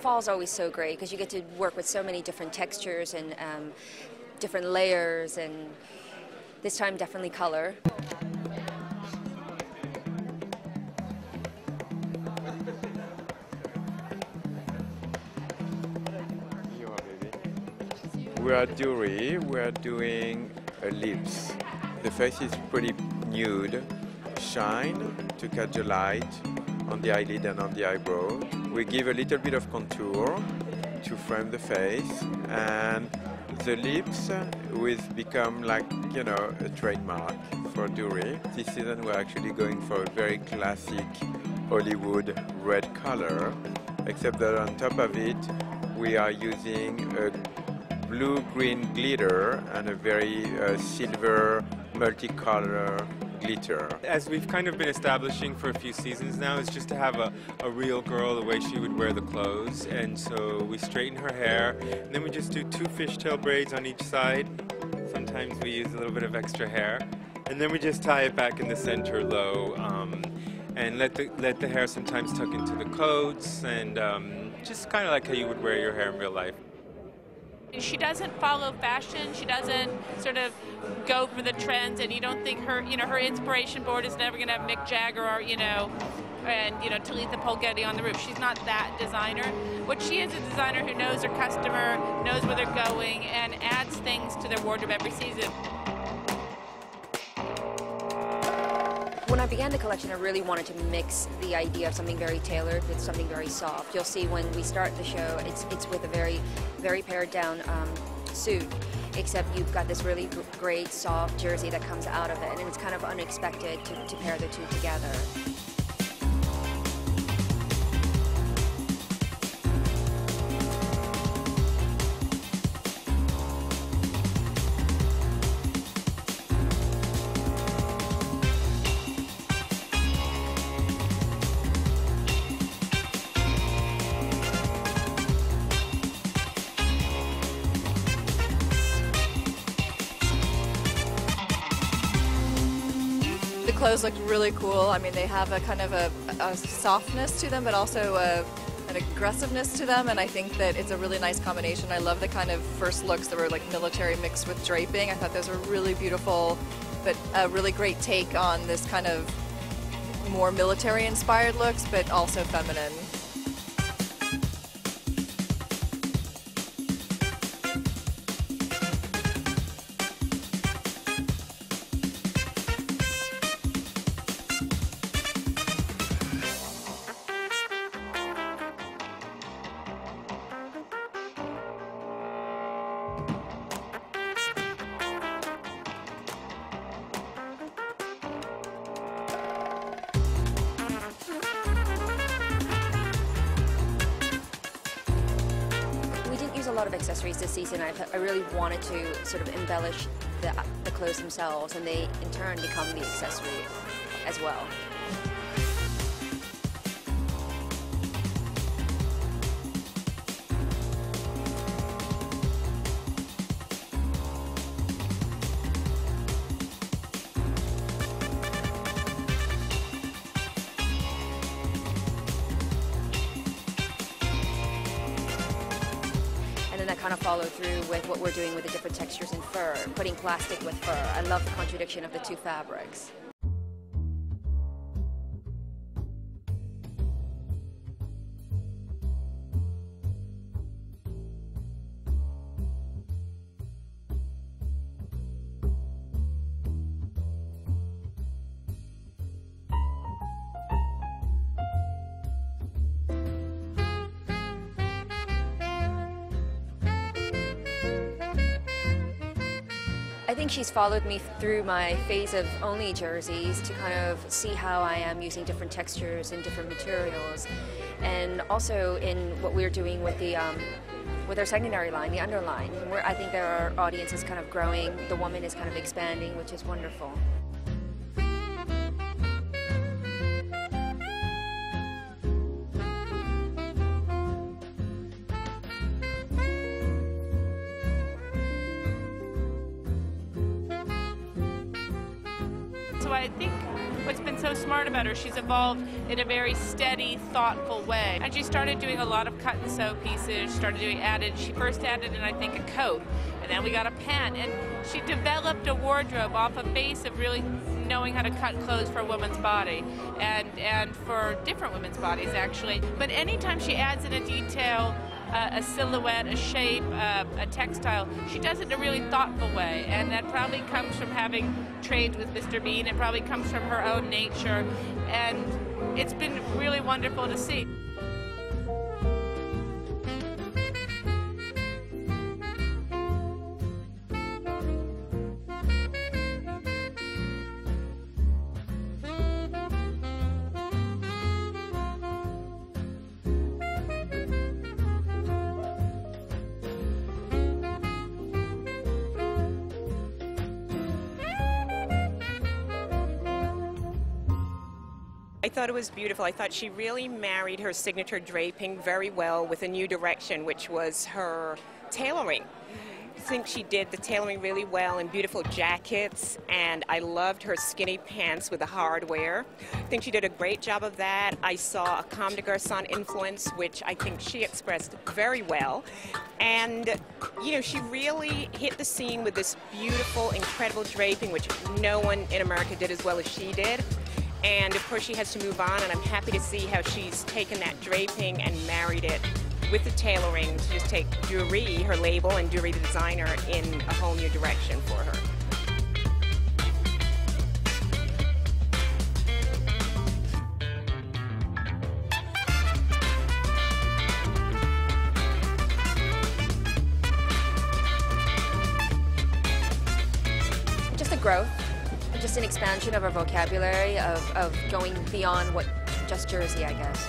fall's always so great because you get to work with so many different textures and different layers, and this time definitely color. We are Doo.Ri. We are doing lips. The face is pretty nude, shine to catch the light on the eyelid and on the eyebrow. We give a little bit of contour to frame the face, and the lips will become like, you know, a trademark for Doo.Ri. This season we're actually going for a very classic Hollywood red color, except that on top of it we are using a blue-green glitter and a very silver multicolor glitter. As we've kind of been establishing for a few seasons now, is just to have a real girl the way she would wear the clothes. And so we straighten her hair, and then we just do 2 fishtail braids on each side. Sometimes we use a little bit of extra hair. And then we just tie it back in the center low, and let the hair sometimes tuck into the coats, and just kind of like how you would wear your hair in real life. She doesn't follow fashion. She doesn't sort of go for the trends, and you don't think her, her inspiration board is never going to have Mick Jagger or, and Talitha Polgetti on the roof. She's not that designer. What she is a designer who knows her customer, knows where they're going, and adds things to their wardrobe every season. When I began the collection, I really wanted to mix the idea of something very tailored with something very soft. You'll see when we start the show, it's with a very, very pared down suit, except you've got this really great soft jersey that comes out of it, and it's kind of unexpected to pair the two together. The clothes look really cool. I mean, they have a kind of a softness to them, but also an aggressiveness to them, and I think that it's a really nice combination. I love the kind of first looks that were like military mixed with draping. I thought those were really beautiful, but a really great take on this kind of more military-inspired looks, but also feminine. A lot of accessories this season. I really wanted to sort of embellish the clothes themselves, and they in turn become the accessory as well. And then I kind of follow through with what we're doing with the different textures in fur, putting plastic with fur. I love the contradiction of the two fabrics. I think she's followed me through my phase of only jerseys to kind of see how I am using different textures and different materials, and also in what we're doing with the with our secondary line, the underline, where I think our audience is kind of growing, the woman is kind of expanding, which is wonderful. So I think what's been so smart about her. She's evolved in a very steady, thoughtful way. And she started doing a lot of cut and sew pieces. She started doing she first added in, I think, a coat. And then we got a pant. And she developed a wardrobe off a base of really knowing how to cut clothes for a woman's body and for different women's bodies, actually. But anytime she adds in a detail, a silhouette, a shape, a textile, she does it in a really thoughtful way. And that probably comes from having trained with Mr. Bean. It probably comes from her own nature. And it's been really wonderful to see. I thought it was beautiful. I thought she really married her signature draping very well with a new direction, which was her tailoring. I think she did the tailoring really well in beautiful jackets, and I loved her skinny pants with the hardware. I think she did a great job of that. I saw a Comme des Garçons influence, which I think she expressed very well. And, you know, she really hit the scene with this beautiful, incredible draping, which no one in America did as well as she did. And of course she has to move on, and I'm happy to see how she's taken that draping and married it with the tailoring to just take Doo.Ri, her label, and Doo.Ri the designer in a whole new direction for her. Just a growth. Just an expansion of our vocabulary, of going beyond what just jersey, I guess.